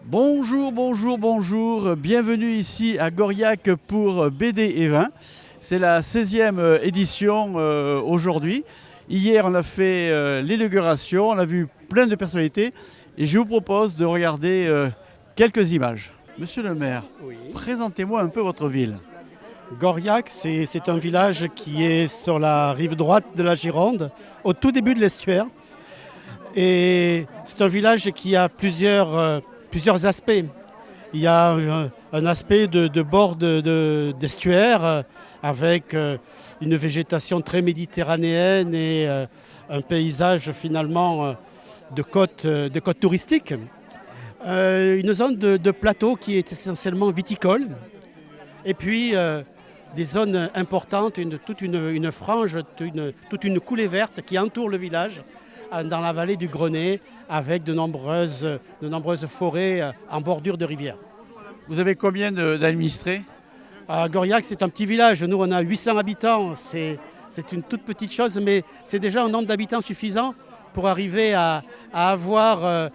Bonjour, bonjour, bonjour. Bienvenue ici à Goriac pour BD et vin. C'est la 16e édition aujourd'hui. Hier, on a fait l'inauguration, on a vu plein de personnalités et je vous propose de regarder quelques images. Monsieur le maire, Oui. présentez-moi un peu votre ville. Goriac, c'est un village qui est sur la rive droite de la Gironde, au tout début de l'estuaire. Et c'est un village qui a plusieurs aspects. Il y a un aspect de bord d'estuaire avec une végétation très méditerranéenne et un paysage finalement de côte touristique. Une zone de plateau qui est essentiellement viticole. Et puis des zones importantes, toute une frange, toute une coulée verte qui entoure le village dans la vallée du Grenet avec de nombreuses forêts en bordure de rivière. Vous avez combien d'administrés? À Goriac, c'est un petit village. Nous, on a 800 habitants. C'est une toute petite chose, mais c'est déjà un nombre d'habitants suffisant pour arriver à pouvoir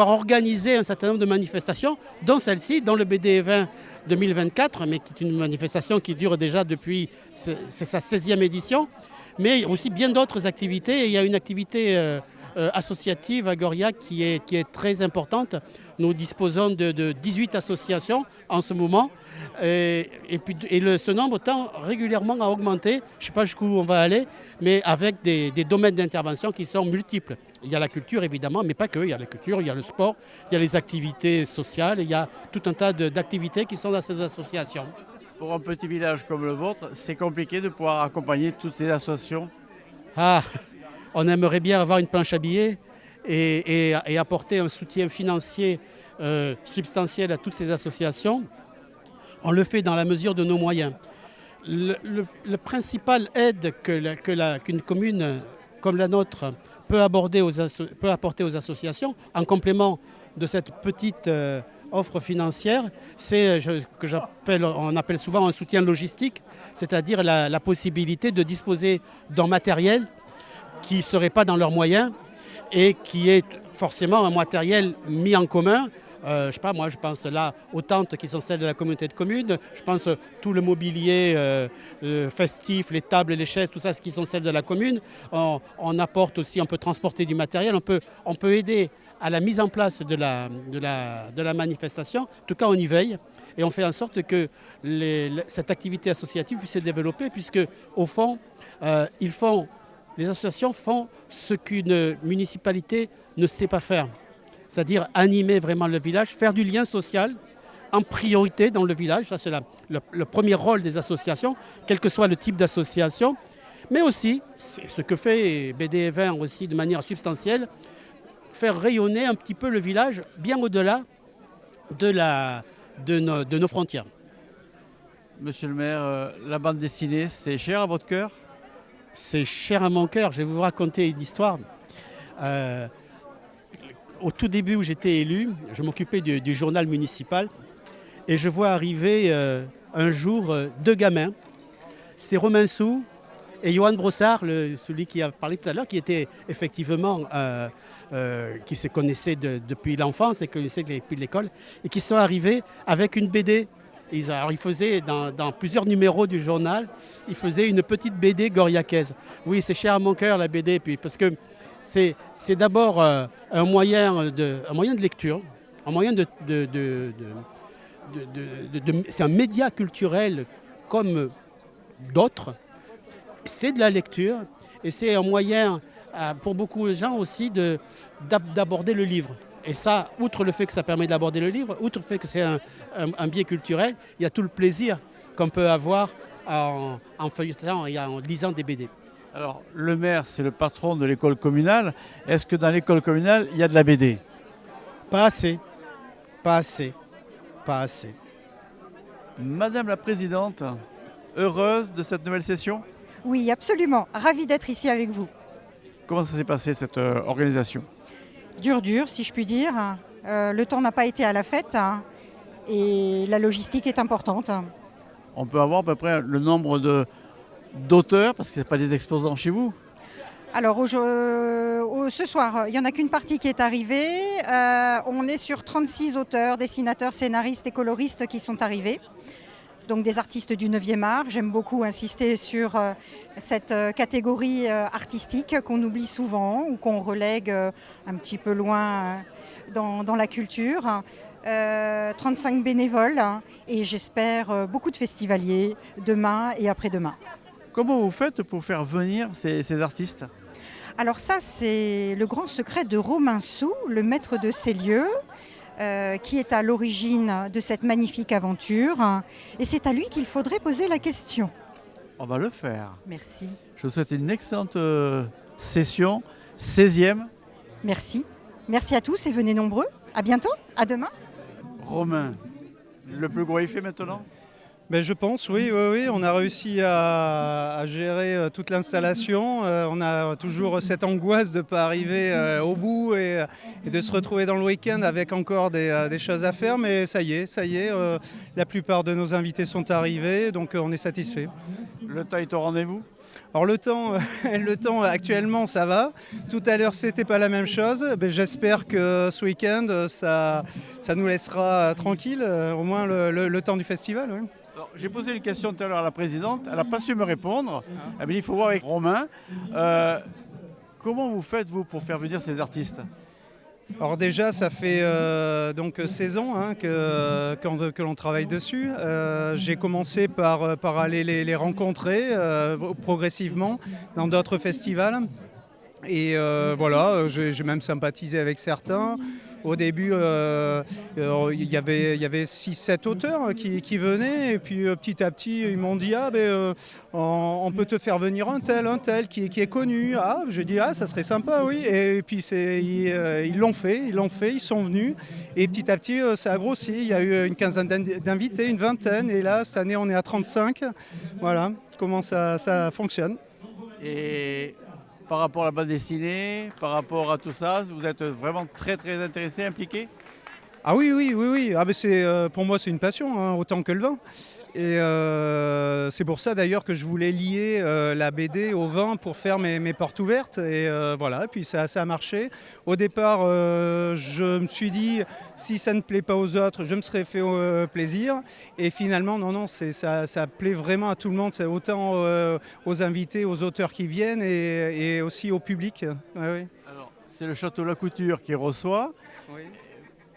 organiser un certain nombre de manifestations, dont celle-ci, dont le BD20 2024, mais qui est une manifestation qui dure déjà depuis c'est sa 16e édition, mais aussi bien d'autres activités. Et il y a une activité associative à Goriac qui est très importante. Nous disposons de 18 associations en ce moment. Ce nombre tend régulièrement à augmenter. Je ne sais pas jusqu'où on va aller, mais avec des domaines d'intervention qui sont multiples. Il y a la culture évidemment, mais pas que. Il y a la culture, il y a le sport, il y a les activités sociales, il y a tout un tas d'activités qui sont dans ces associations. Pour un petit village comme le vôtre, c'est compliqué de pouvoir accompagner toutes ces associations. Ah, on aimerait bien avoir une planche à billets et apporter un soutien financier substantiel à toutes ces associations. On le fait dans la mesure de nos moyens. Le principal aide qu'une commune comme la nôtre peut apporter aux associations, en complément de cette petite offre financière, c'est on appelle souvent un soutien logistique, c'est-à-dire la possibilité de disposer d'un matériel qui ne serait pas dans leurs moyens et qui est forcément un matériel mis en commun. Je sais pas, moi je pense là aux tentes qui sont celles de la communauté de communes, je pense tout le mobilier festif, les tables et les chaises, tout ça, ce qui sont celles de la commune. On apporte aussi, on peut transporter du matériel, on peut aider à la mise en place de la manifestation. En tout cas, on y veille et on fait en sorte que cette activité associative puisse se développer, puisque au fond, les associations font ce qu'une municipalité ne sait pas faire. C'est-à-dire animer vraiment le village, faire du lien social en priorité dans le village. Ça, c'est le premier rôle des associations, quel que soit le type d'association. Mais aussi, c'est ce que fait BD Vin aussi de manière substantielle, faire rayonner un petit peu le village bien au-delà de nos frontières. Monsieur le maire, la bande dessinée, c'est cher à votre cœur? C'est cher à mon cœur. Je vais vous raconter une histoire. Au tout début où j'étais élu, je m'occupais du journal municipal et je vois arriver un jour deux gamins. C'était Romain Sou et Johan Brossard, celui qui a parlé tout à l'heure, qui était effectivement, qui se connaissait depuis l'enfance et connaissait depuis l'école, et qui sont arrivés avec une BD. Ils faisaient dans plusieurs numéros du journal, ils faisaient une petite BD goriacaise. Oui, c'est cher à mon cœur la BD, puis parce que c'est d'abord un moyen de lecture, un moyen c'est un média culturel comme d'autres. C'est de la lecture et c'est un moyen pour beaucoup de gens aussi d'aborder le livre. Et ça, outre le fait que ça permet d'aborder le livre, outre le fait que c'est un biais culturel, il y a tout le plaisir qu'on peut avoir en feuilletant et en lisant des BD. Alors, le maire, c'est le patron de l'école communale. Est-ce que dans l'école communale, il y a de la BD? Pas assez, pas assez, pas assez. Madame la présidente, heureuse de cette nouvelle session? Oui, absolument. Ravi d'être ici avec vous. Comment ça s'est passé cette organisation? Dur, si je puis dire. Le temps n'a pas été à la fête et la logistique est importante. On peut avoir à peu près le nombre d'auteurs, parce que ce n'est pas des exposants chez vous? Alors ce soir, il n'y en a qu'une partie qui est arrivée. On est sur 36 auteurs, dessinateurs, scénaristes et coloristes qui sont arrivés. Donc des artistes du 9e art. J'aime beaucoup insister sur cette catégorie artistique qu'on oublie souvent ou qu'on relègue un petit peu loin dans la culture. 35 bénévoles et j'espère beaucoup de festivaliers demain et après-demain. Comment vous faites pour faire venir ces artistes ? Alors ça, c'est le grand secret de Romain Sou, le maître de ces lieux, qui est à l'origine de cette magnifique aventure. Et c'est à lui qu'il faudrait poser la question. On va le faire. Merci. Je vous souhaite une excellente session, 16e. Merci. Merci à tous et venez nombreux. À bientôt, à demain. Romain, le plus gros effet maintenant ? Ben, je pense, oui, on a réussi à gérer toute l'installation. On a toujours cette angoisse de ne pas arriver au bout et de se retrouver dans le week-end avec encore des choses à faire. Mais ça y est, la plupart de nos invités sont arrivés, donc on est satisfait. Le temps est au rendez-vous ? Alors le temps actuellement ça va. Tout à l'heure c'était pas la même chose. Ben, j'espère que ce week-end ça nous laissera tranquille, au moins le temps du festival. Oui. Alors, j'ai posé une question tout à l'heure à la présidente, elle n'a pas su me répondre. Elle m'a dit il faut voir avec Romain. Comment vous faites vous pour faire venir ces artistes ? Alors déjà, ça fait donc 16 ans que l'on travaille dessus. J'ai commencé par aller les rencontrer progressivement dans d'autres festivals. Et voilà, j'ai même sympathisé avec certains. Au début, il y avait 6-7 auteurs qui venaient. Et puis petit à petit, ils m'ont dit on peut te faire venir un tel qui est connu. Ah, je dis ça serait sympa, oui. Et puis ils l'ont fait, ils sont venus. Et petit à petit, ça a grossi. Il y a eu une quinzaine d'invités, une vingtaine. Et là, cette année, on est à 35. Voilà comment ça fonctionne. Et par rapport à la bande dessinée, par rapport à tout ça, vous êtes vraiment très très intéressé, impliqué ? Ah oui. Ah, mais pour moi, c'est une passion, autant que le vin. Et c'est pour ça d'ailleurs que je voulais lier la BD au vin pour faire mes portes ouvertes. Et voilà, et puis ça a marché. Au départ, je me suis dit, si ça ne plaît pas aux autres, je me serais fait plaisir. Et finalement, non, ça plaît vraiment à tout le monde. C'est autant aux invités, aux auteurs qui viennent et aussi au public. Ouais. Alors, c'est le Château La Couture qui reçoit. Oui.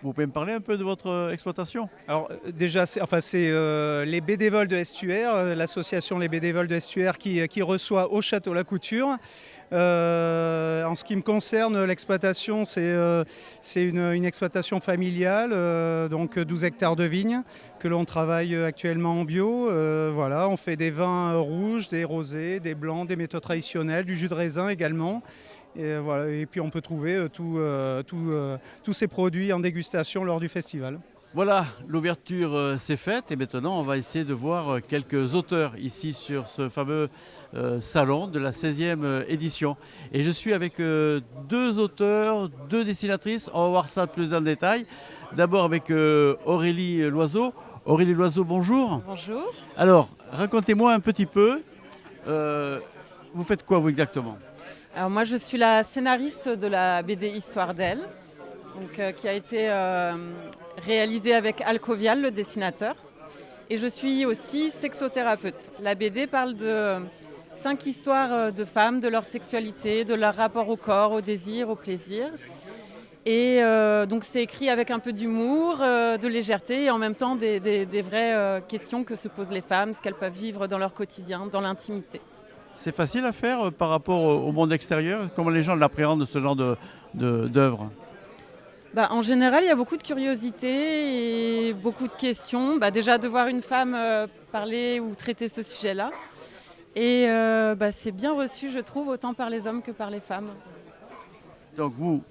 Vous pouvez me parler un peu de votre exploitation ? Alors déjà, c'est les bénévoles de Estuaire, l'association Les Bénévoles de Estuaire qui reçoit au Château La Couture. En ce qui me concerne, l'exploitation, c'est une exploitation familiale, donc 12 hectares de vignes que l'on travaille actuellement en bio. Voilà, on fait des vins rouges, des rosés, des blancs, des méthodes traditionnelles, du jus de raisin également. Et, voilà, et puis on peut trouver tous ces produits en dégustation lors du festival. Voilà, l'ouverture s'est faite et maintenant on va essayer de voir quelques auteurs ici sur ce fameux salon de la 16e édition. Et je suis avec 2 auteurs, 2 dessinatrices, on va voir ça plus en détail. D'abord avec Aurélie Loiseau. Aurélie Loiseau, bonjour. Bonjour. Alors, racontez-moi un petit peu, vous faites quoi vous exactement ? Alors moi je suis la scénariste de la BD Histoire d'elle, donc, qui a été réalisée avec Alcovial, le dessinateur. Et je suis aussi sexothérapeute. La BD parle de 5 histoires de femmes, de leur sexualité, de leur rapport au corps, au désir, au plaisir. Et donc c'est écrit avec un peu d'humour, de légèreté et en même temps des vraies questions que se posent les femmes, ce qu'elles peuvent vivre dans leur quotidien, dans l'intimité. C'est facile à faire par rapport au monde extérieur ? Comment les gens l'appréhendent, ce genre d'œuvre ? En général, il y a beaucoup de curiosité et beaucoup de questions. Déjà, de voir une femme parler ou traiter ce sujet-là. Et c'est bien reçu, je trouve, autant par les hommes que par les femmes. Donc vous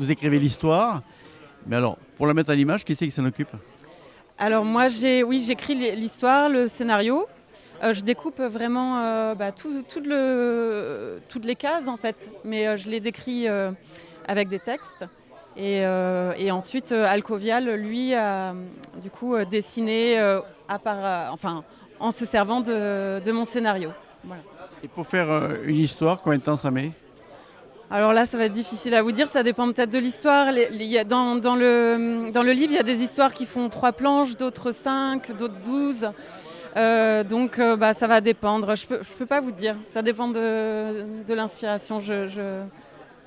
écrivez l'histoire, mais alors, pour la mettre à l'image, qui c'est qui s'en occupe ? Alors moi, j'écris l'histoire, le scénario. Je découpe vraiment toutes les cases en fait, mais je les décris avec des textes. Et ensuite, Alcovial, lui, a du coup dessiné en se servant de mon scénario. Voilà. Et pour faire une histoire, combien de temps ça met? Alors là, ça va être difficile à vous dire, ça dépend peut-être de l'histoire. Dans le livre, il y a des histoires qui font 3 planches, d'autres 5, d'autres 12. Ça va dépendre. Je peux pas vous dire. Ça dépend de l'inspiration. Je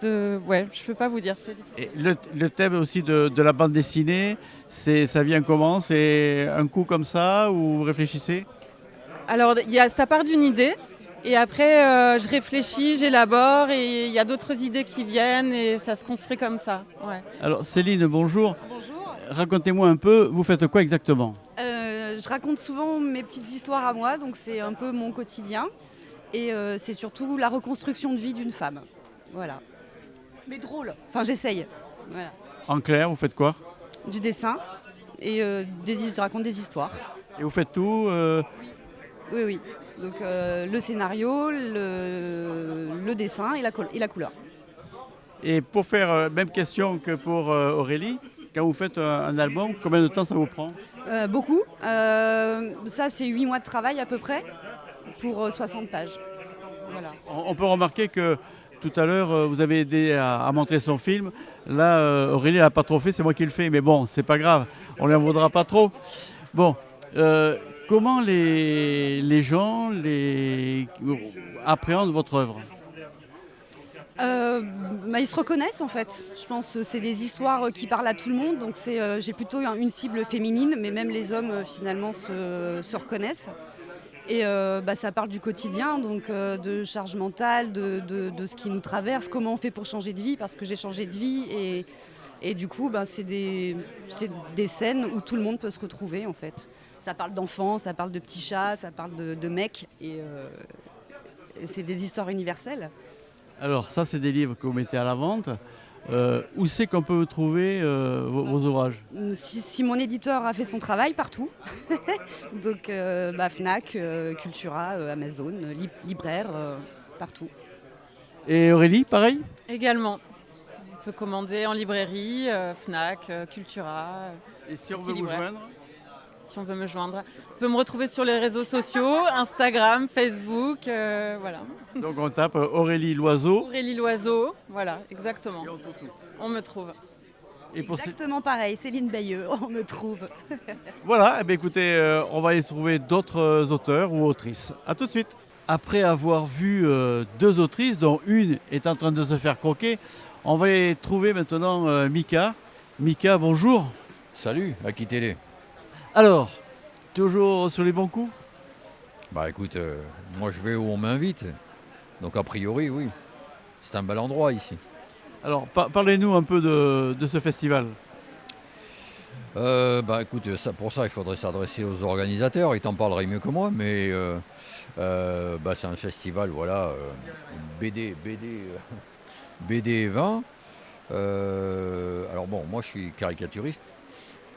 peux pas vous dire. C'est difficile. Et le thème aussi de la bande dessinée, ça vient comment? C'est un coup comme ça ou vous réfléchissez? Alors, ça part d'une idée. Et après, je réfléchis, j'élabore et il y a d'autres idées qui viennent et ça se construit comme ça. Ouais. Alors Céline, bonjour. Bonjour. Racontez-moi un peu, vous faites quoi exactement? Je raconte souvent mes petites histoires à moi, donc c'est un peu mon quotidien. Et c'est surtout la reconstruction de vie d'une femme. Voilà. Mais drôle. Enfin, j'essaye. Voilà. En clair, vous faites quoi? Du dessin et je raconte des histoires. Et vous faites tout Oui, oui. Donc le scénario, le dessin et la couleur. Et pour faire même question que pour Aurélie, quand vous faites un album, combien de temps ça vous prend? Beaucoup. Ça, c'est 8 mois de travail à peu près pour 60 pages. Voilà. On peut remarquer que tout à l'heure, vous avez aidé à montrer son film. Là, Aurélie n'a pas trop fait, c'est moi qui le fais. Mais bon, c'est pas grave, on ne lui en voudra pas trop. Bon, comment les gens appréhendent votre œuvre? Ils se reconnaissent en fait. Je pense que c'est des histoires qui parlent à tout le monde. Donc j'ai plutôt une cible féminine, mais même les hommes finalement se reconnaissent. Et ça parle du quotidien, donc de charge mentale, de ce qui nous traverse, comment on fait pour changer de vie, parce que j'ai changé de vie. Et du coup, c'est des scènes où tout le monde peut se retrouver en fait. Ça parle d'enfants, ça parle de petits chats, ça parle de mecs. Et c'est des histoires universelles. Alors ça, c'est des livres que vous mettez à la vente. Où c'est qu'on peut trouver vos ouvrages? Si mon éditeur a fait son travail, partout. Donc Fnac, Cultura, Amazon, libraire, partout. Et Aurélie, pareil? Également. On peut commander en librairie, Fnac, Cultura. Et si on Petit veut vous libraire. joindre? Si on veut me joindre. On peut me retrouver sur les réseaux sociaux, Instagram, Facebook, voilà. Donc on tape Aurélie Loiseau. Aurélie Loiseau, voilà, exactement. On me trouve. Et pour Exactement pareil, Céline Bayeux, on me trouve. Voilà, eh bien, écoutez, on va aller trouver d'autres auteurs ou autrices. A tout de suite. Après avoir vu 2 autrices, dont une est en train de se faire croquer, on va aller trouver maintenant Mika. Mika, bonjour. Salut, Aki Télé. Alors, toujours sur les bons coups? Bah écoute, moi je vais où on m'invite. Donc a priori, oui. C'est un bel endroit ici. Alors, parlez-nous un peu de ce festival. Écoute, pour ça, il faudrait s'adresser aux organisateurs. Ils t'en parleraient mieux que moi, mais c'est un festival, voilà, BD et vin. Alors bon, moi je suis caricaturiste.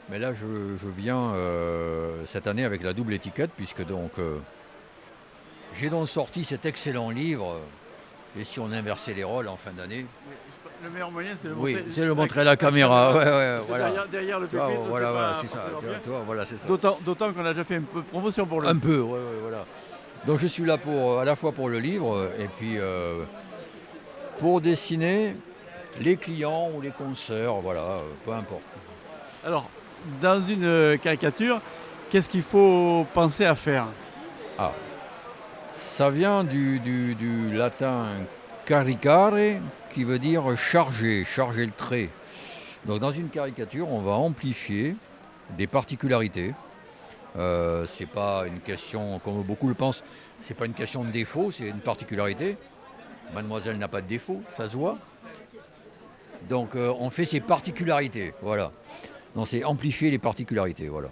Mais là, je viens cette année avec la double étiquette, puisque donc j'ai donc sorti cet excellent livre. Et si on inversait les rôles en fin d'année? Le meilleur moyen, c'est c'est le montrer à la caméra. Ouais, voilà. Derrière le Ah, pupitre, voilà, c'est c'est ça. pas C'est ça. D'autant qu'on a déjà fait un peu de promotion pour le. Un peu, ouais, voilà. Donc je suis là à la fois pour le livre et puis pour dessiner les clients ou les consoeurs, voilà, peu importe. Alors, dans une caricature, qu'est-ce qu'il faut penser à faire? Ah, ça vient du latin caricare, qui veut dire charger le trait. Donc dans une caricature, on va amplifier des particularités. C'est pas une question, comme beaucoup le pensent, c'est pas une question de défaut, c'est une particularité. Mademoiselle n'a pas de défaut, ça se voit. Donc on fait ses particularités, voilà. Donc c'est amplifier les particularités, voilà.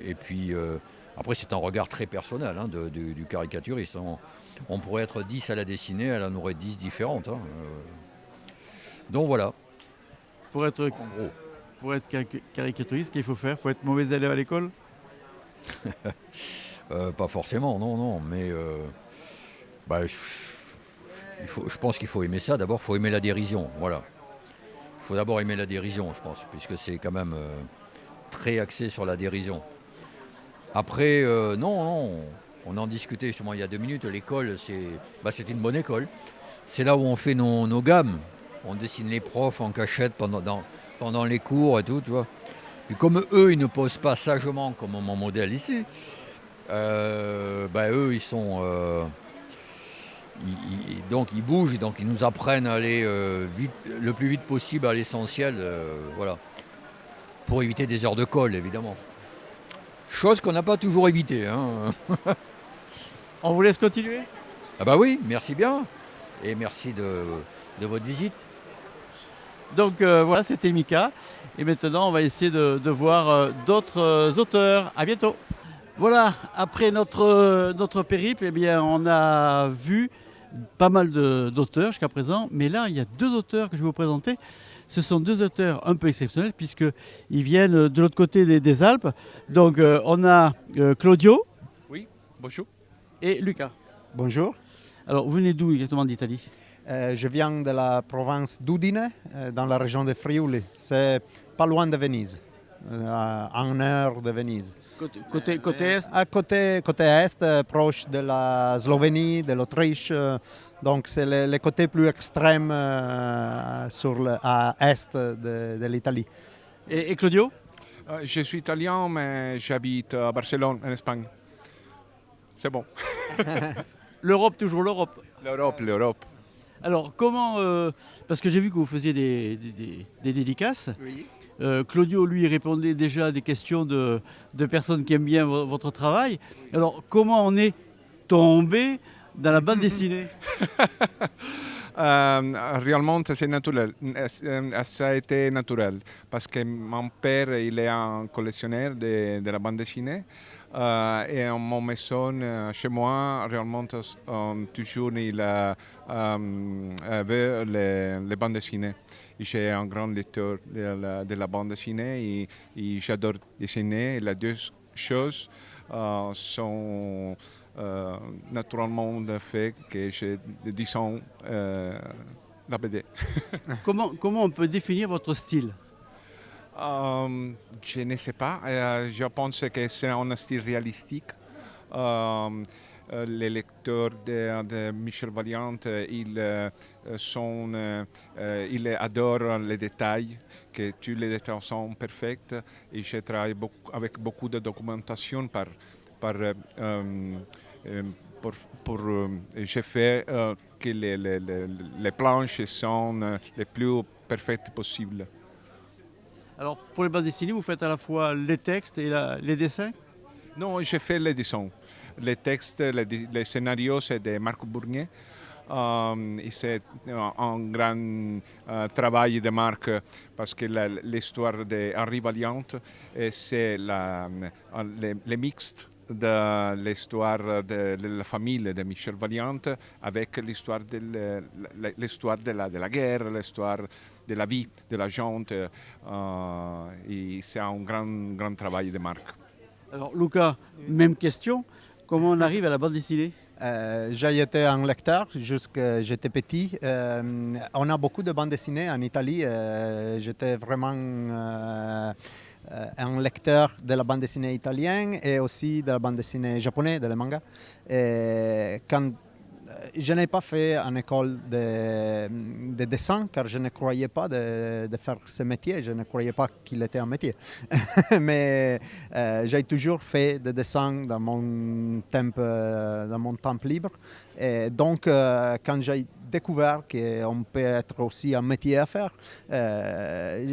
Et puis après c'est un regard très personnel du caricaturiste. On pourrait être 10 à la dessiner, elle en aurait 10 différentes. Donc voilà. Pour être caricaturiste, qu'est-ce qu'il faut faire? Il faut être mauvais élève à l'école? Pas forcément, non. Mais je pense qu'il faut aimer ça. D'abord, il faut aimer la dérision. Voilà. Il faut d'abord aimer la dérision, je pense, puisque c'est quand même très axé sur la dérision. Après, non. On en discutait justement il y a 2 minutes, l'école, c'est une bonne école. C'est là où on fait nos gammes. On dessine les profs en cachette pendant les cours et tout, tu vois. Puis comme eux, ils ne posent pas sagement comme mon modèle ici, eux, ils sont... donc ils bougent, donc ils nous apprennent à aller le plus vite possible à l'essentiel, voilà. Pour éviter des heures de colle, évidemment. Chose qu'on n'a pas toujours évité. Hein. On vous laisse continuer? Ah bah oui, merci bien. Et merci de votre visite. Donc voilà, c'était Mika. Et maintenant, on va essayer de voir d'autres auteurs. À bientôt. Voilà, après notre périple, eh bien, on a vu pas mal d'auteurs jusqu'à présent. Mais là, il y a 2 auteurs que je vais vous présenter. Ce sont 2 auteurs un peu exceptionnels puisqu'ils viennent de l'autre côté des Alpes. Donc on a Claudio. Oui, bonjour. Et Lucas. Bonjour. Alors, vous venez d'où exactement d'Italie? Je viens de la province d'Udine, dans la région de Friuli. C'est pas loin de Venise, à 1 heure de Venise. Côté est? À côté est, proche de la Slovénie, de l'Autriche. Donc c'est le côté plus extrême à est de l'Italie. Et Claudio? Je suis italien, mais j'habite à Barcelone, en Espagne. C'est bon. L'Europe, toujours l'Europe. L'Europe. Alors, comment... parce que j'ai vu que vous faisiez des dédicaces. Oui. Claudio, lui, répondait déjà à des questions de personnes qui aiment bien votre travail. Alors, comment on est tombé dans la bande dessinée? Réellement, c'est naturel. Ça a été naturel. Parce que mon père, il est un collectionneur de la bande dessinée. Et en mon maison, chez moi, réellement, toujours il avait les bandes dessinées. J'ai un grand lecteur de la bande dessinée et j'adore dessiner. Et les 2 choses sont naturellement le fait que j'ai 10 ans la BD. Comment on peut définir votre style? Je ne sais pas. Je pense que c'est un style réalistique. Les lecteurs de Michel Vaillant, ils adorent les détails, que tous les détails sont parfaits. Et je travaille avec beaucoup de documentation j'ai fait que les planches sont les plus parfaites possibles. Alors, pour les bandes dessinées, vous faites à la fois les textes et les dessins? Non, j'ai fait les dessins. Les textes, les scénarios, c'est de Marco Bournier. Et c'est un grand travail de Marc parce que l'histoire d'Henri Vaillant, c'est le mixte de l'histoire de la famille de Michel Vaillant avec l'histoire de la guerre, l'histoire de la vie de la gente. Et c'est un grand travail de Marc. Alors, Luca, même question. Comment on arrive à la bande dessinée? J'ai été un lecteur jusqu'à j'étais petit. On a beaucoup de bandes dessinées en Italie. J'étais vraiment un lecteur de la bande dessinée italienne et aussi de la bande dessinée japonaise, de la manga. Quand je n'ai pas fait une école de dessin car je ne croyais pas de faire ce métier, je ne croyais pas qu'il était un métier. Mais j'ai toujours fait des dessins dans mon temps libre. Et donc, quand j'ai découvert qu'on peut être aussi un métier à faire,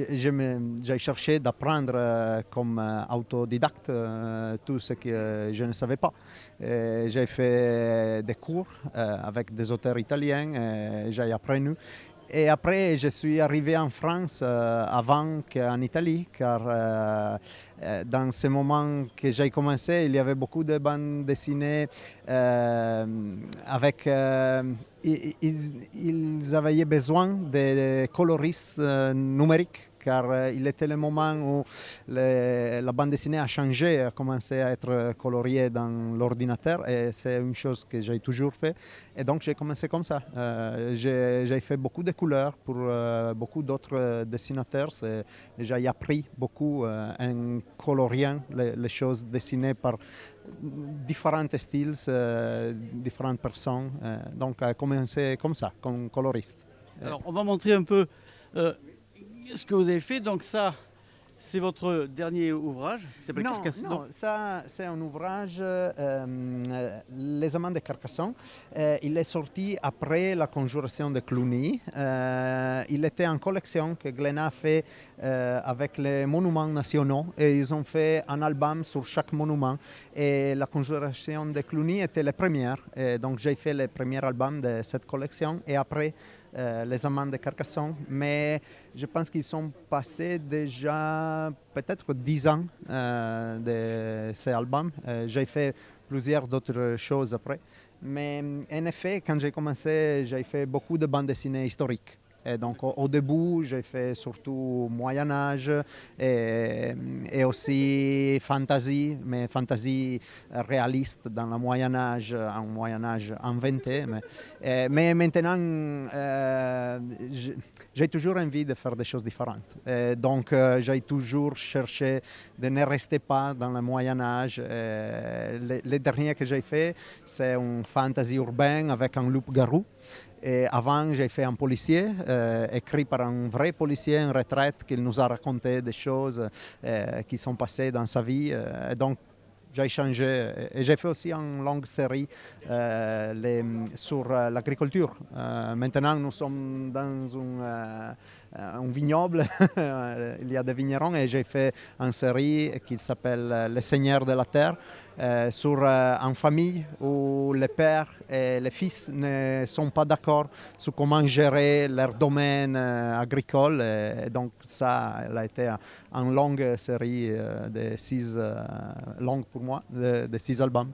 j'ai cherché d'apprendre comme autodidacte tout ce que je ne savais pas. J'ai fait des cours avec des auteurs italiens, j'ai appris. Et après, je suis arrivé en France avant qu'en Italie, car dans ce moment que j'ai commencé, il y avait beaucoup de bandes dessinées avec... ils avaient besoin de coloristes numériques car il était le moment où la bande dessinée a changé, a commencé à être coloriée dans l'ordinateur et c'est une chose que j'ai toujours fait. Et donc j'ai commencé comme ça. J'ai fait beaucoup de couleurs pour beaucoup d'autres dessinateurs. J'ai appris beaucoup en coloriant les choses dessinées par différents styles, différentes personnes. Donc, a commencé comme ça, comme coloriste. Alors, on va montrer un peu ce que vous avez fait. Donc ça, c'est votre dernier ouvrage qui s'appelle Carcassonne. Non, ça c'est un ouvrage, Les Amants de Carcassonne. Il est sorti après la conjuration de Cluny. Il était en collection que Glénat a fait avec les monuments nationaux et ils ont fait un album sur chaque monument. Et la conjuration de Cluny était la première. Et donc j'ai fait le premier album de cette collection et après Les Amants de Carcassonne, mais je pense qu'ils sont passés déjà peut-être 10 ans de ces albums. J'ai fait plusieurs d'autres choses après, mais en effet, quand j'ai commencé, j'ai fait beaucoup de bandes dessinées historiques. Et donc au début, j'ai fait surtout Moyen-Âge et aussi fantasy, mais fantasy réaliste dans le Moyen-Âge, un Moyen-Âge inventé. Mais maintenant, j'ai toujours envie de faire des choses différentes. Et donc j'ai toujours cherché de ne rester pas dans le Moyen-Âge. Les derniers que j'ai fait, c'est un fantasy urbain avec un loup-garou. Et avant, j'ai fait un policier, écrit par un vrai policier en retraite qui nous a raconté des choses qui sont passées dans sa vie. Donc, j'ai changé. Et j'ai fait aussi une longue série sur l'agriculture. Maintenant, nous sommes dans un vignoble. Il y a des vignerons et j'ai fait une série qui s'appelle Les Seigneurs de la Terre sur une famille où les pères et les fils ne sont pas d'accord sur comment gérer leur domaine agricole. Et donc ça, elle a été une longue série de 6 longues pour moi, de 6 albums,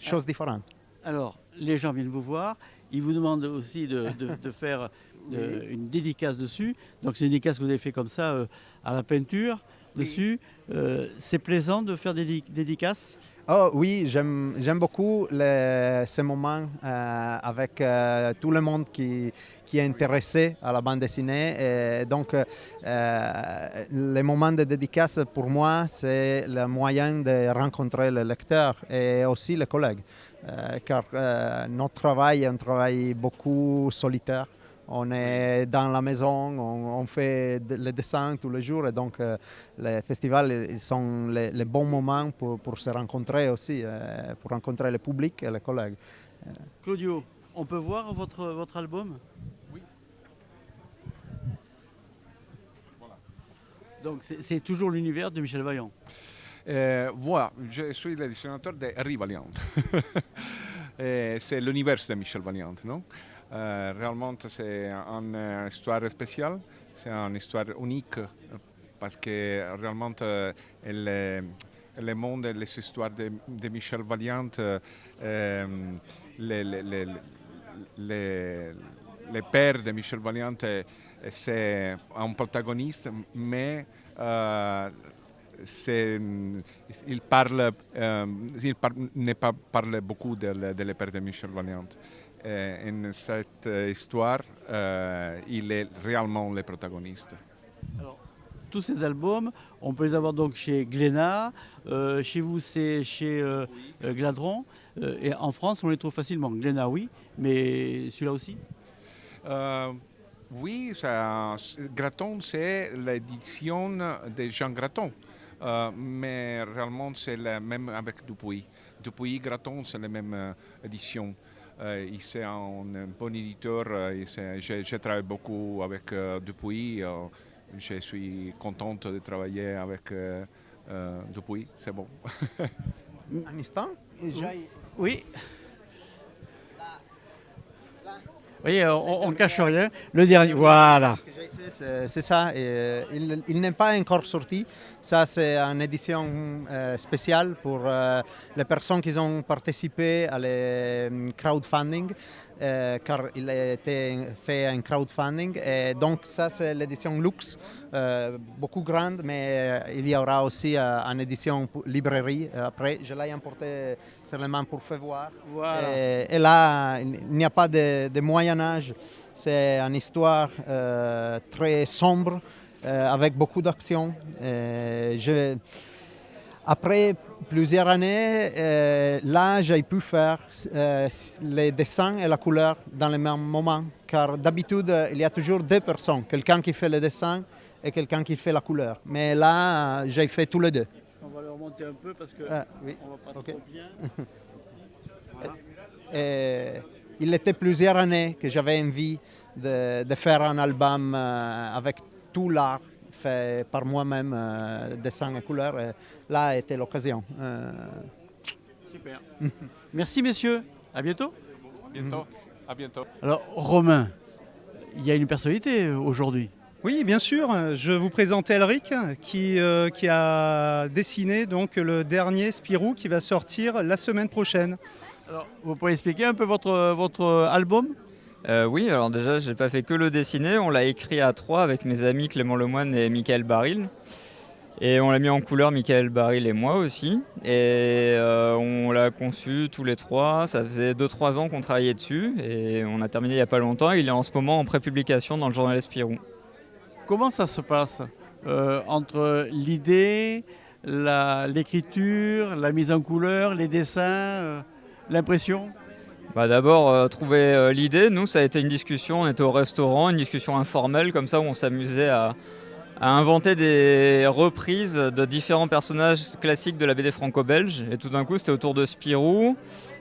choses différentes. Alors, les gens viennent vous voir, ils vous demandent aussi de faire une dédicace dessus. Donc c'est une dédicace que vous avez fait comme ça à la peinture dessus. C'est plaisant de faire des dédicaces? Oh oui, j'aime beaucoup ces moments avec tout le monde qui est intéressé à la bande dessinée. Et donc, les moments de dédicace, pour moi, c'est le moyen de rencontrer le lecteur et aussi les collègues. Car notre travail est un travail beaucoup solitaire. On est dans la maison, on fait le dessin tous les jours et donc les festivals ils sont les bons moments pour se rencontrer aussi, pour rencontrer le public et les collègues. Claudio, on peut voir votre album? Oui. Voilà. Donc c'est toujours l'univers de Michel Vaillant. Voilà, je suis le dessinateur de Henri Vaillant. C'est l'univers de Michel Vaillant, non? Réellement, c'est une histoire spéciale, c'est une histoire unique parce que réellement, le monde et les histoires de Michel Vaillant, le père de Michel Vaillant, c'est un protagoniste, mais il ne parle beaucoup de le père de Michel Vaillant. En cette histoire, il est réellement le protagoniste. Alors, tous ces albums, on peut les avoir donc chez Glénat, chez vous c'est chez Gladron, et en France on les trouve facilement. Glénat oui, mais celui-là aussi? Oui, Graton c'est l'édition de Jean Graton, mais réellement c'est le même avec Dupuis. Dupuis Graton c'est la même édition. C'est un bon éditeur, je travaille beaucoup avec Dupuis, je suis contente de travailler avec Dupuis, c'est bon. Un instant. Oui. Vous voyez, on ne cache rien. Le dernier, voilà. C'est ça, il n'est pas encore sorti. Ça, c'est une édition spéciale pour les personnes qui ont participé à le crowdfunding. car il a été fait un crowdfunding. Et donc ça, c'est l'édition Luxe, beaucoup grande, mais il y aura aussi une édition librairie après. Je l'ai importé seulement pour faire voir. Voilà. Et là, il n'y a pas de Moyen-Âge. C'est une histoire très sombre, avec beaucoup d'action. Après plusieurs années, là, j'ai pu faire les dessins et la couleur dans le même moment. Car d'habitude, il y a toujours deux personnes, quelqu'un qui fait le dessin et quelqu'un qui fait la couleur. Mais là, j'ai fait tous les deux. On va le remonter un peu parce que oui. on va pas Ok. trop bien. Voilà. Et il était plusieurs années que j'avais envie de faire un album avec tout l'art fait par moi-même, dessin et couleur. Et là était l'occasion. Super. Merci messieurs. À bientôt. Bientôt. À bientôt. Alors Romain, il y a une personnalité aujourd'hui. Oui, bien sûr. Je vous présente Elric qui a dessiné donc le dernier Spirou qui va sortir la semaine prochaine. Alors, vous pouvez expliquer un peu votre album? Oui, alors déjà, j'ai pas fait que le dessiner, on l'a écrit à 3 avec mes amis Clément Lemoine et Michael Baril. Et on l'a mis en couleur, Michael Baril et moi aussi. Et on l'a conçu tous les 3, ça faisait 2-3 ans qu'on travaillait dessus. Et on a terminé il n'y a pas longtemps, il est en ce moment en pré-publication dans le journal Spirou. Comment ça se passe entre l'idée, l'écriture, la mise en couleur, les dessins, l'impression? D'abord, trouver l'idée, nous ça a été une discussion, on était au restaurant, une discussion informelle comme ça où on s'amusait à inventer des reprises de différents personnages classiques de la BD franco-belge. Et tout d'un coup c'était autour de Spirou.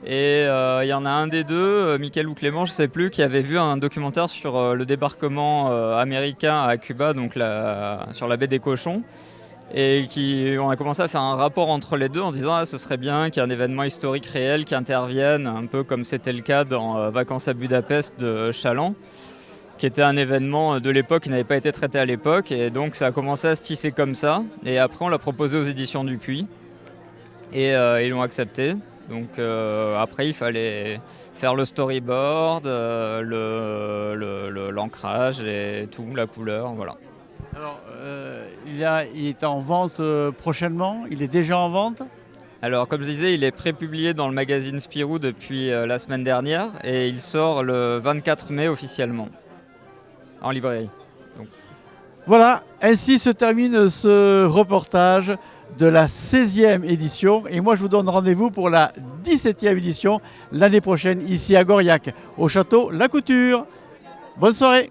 Et il y en a un des deux, Michael ou Clément, je ne sais plus, qui avait vu un documentaire sur le débarquement américain à Cuba, donc sur la baie des Cochons. Et on a commencé à faire un rapport entre les deux en disant ce serait bien qu'il y ait un événement historique réel qui intervienne, un peu comme c'était le cas dans Vacances à Budapest de Chaland, qui était un événement de l'époque qui n'avait pas été traité à l'époque. Et donc ça a commencé à se tisser comme ça. Et après on l'a proposé aux éditions Dupuis. Et ils l'ont accepté. Donc après il fallait faire le storyboard, l'ancrage et tout, la couleur, voilà. Alors, il est en vente prochainement, il est déjà en vente? Alors comme je disais, il est pré-publié dans le magazine Spirou depuis la semaine dernière et il sort le 24 mai officiellement en librairie. Donc. Voilà, ainsi se termine ce reportage de la 16e édition et moi je vous donne rendez-vous pour la 17e édition l'année prochaine ici à Goriac, au château La Couture. Bonne soirée.